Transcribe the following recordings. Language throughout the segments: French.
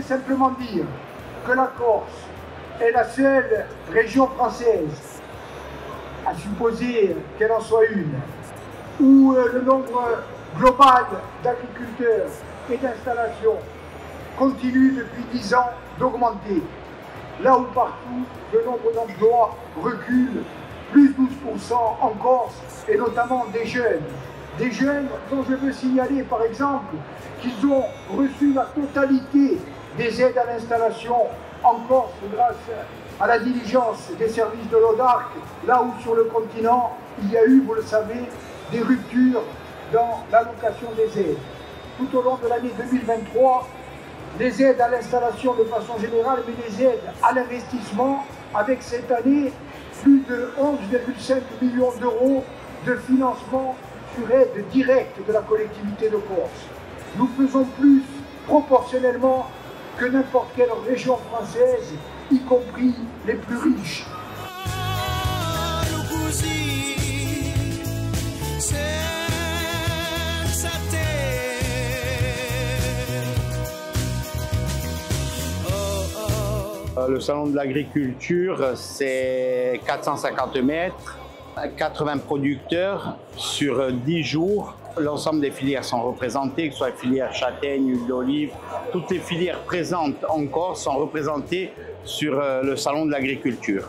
voudrais simplement dire que la Corse est la seule région française, à supposer qu'elle en soit une, où le nombre global d'agriculteurs et d'installations continue depuis 10 ans d'augmenter. Là où partout, le nombre d'emplois recule, plus 12% en Corse, et notamment des jeunes. Des jeunes dont je veux signaler par exemple qu'ils ont reçu la totalité des aides à l'installation en Corse grâce à la diligence des services de l'ODARC, là où sur le continent il y a eu, vous le savez, des ruptures dans l'allocation des aides. Tout au long de l'année 2023, les aides à l'installation de façon générale, mais les aides à l'investissement, avec cette année plus de 11,5 millions d'euros de financement sur aide directe de la collectivité de Corse. Nous faisons plus proportionnellement que n'importe quelle région française, y compris les plus riches. Le salon de l'agriculture, c'est 450 mètres, 80 producteurs sur 10 jours. L'ensemble des filières sont représentées, que ce soit filière châtaigne, huile d'olive. Toutes les filières présentes en Corse sont représentées sur le salon de l'agriculture.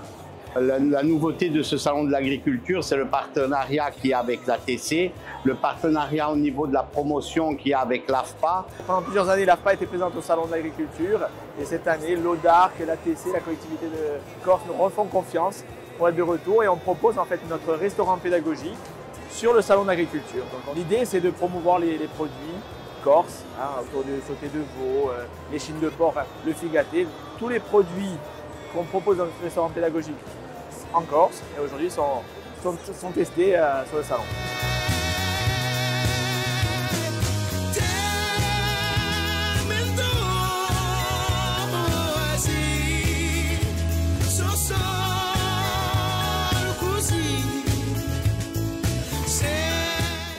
La nouveauté de ce salon de l'agriculture, c'est le partenariat qu'il y a avec la TC, le partenariat au niveau de la promotion qu'il y a avec l'AFPA. Pendant plusieurs années, l'AFPA était présente au salon de l'agriculture et cette année, l'ODARC, la TC, la collectivité de Corse nous refont confiance pour être de retour et on propose en fait notre restaurant pédagogique sur le salon d'agriculture. L'idée, c'est de promouvoir les produits corse, autour du sauté de veau, les chines de porc, le figaté, tous les produits qu'on propose dans notre restaurant pédagogique en Corse et aujourd'hui sont testés sur le salon.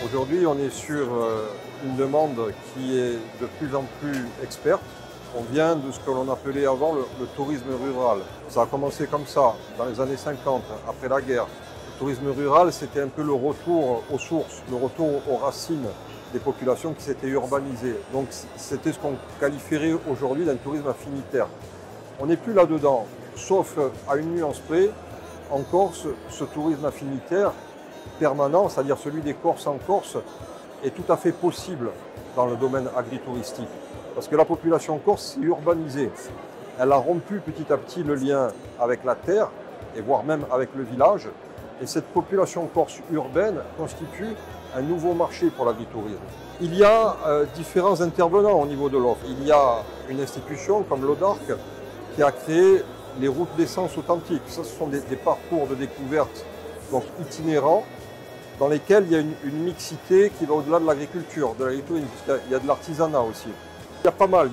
Aujourd'hui, on est sur une demande qui est de plus en plus experte. On vient de ce que l'on appelait avant le tourisme rural. Ça a commencé comme ça, dans les années 50, après la guerre. Le tourisme rural, c'était un peu le retour aux sources, le retour aux racines des populations qui s'étaient urbanisées. Donc c'était ce qu'on qualifierait aujourd'hui d'un tourisme affinitaire. On n'est plus là-dedans, sauf à une nuance près. En Corse, ce tourisme affinitaire permanent, c'est-à-dire celui des Corses en Corse, est tout à fait possible dans le domaine agritouristique. Parce que la population corse s'est urbanisée. Elle a rompu petit à petit le lien avec la terre, et voire même avec le village. Et cette population corse urbaine constitue un nouveau marché pour l'agritourisme. Il y a différents intervenants au niveau de l'offre. Il y a une institution comme l'ODARC qui a créé les routes d'essence authentiques. Ça, ce sont des parcours de découverte donc itinérants, dans lesquels il y a une mixité qui va au-delà de l'agriculture, de l'agritourisme, puisqu'il y a de l'artisanat aussi. Il y a pas mal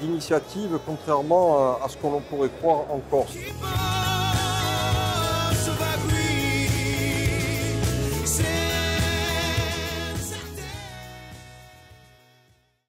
d'initiatives, contrairement à ce que l'on pourrait croire en Corse.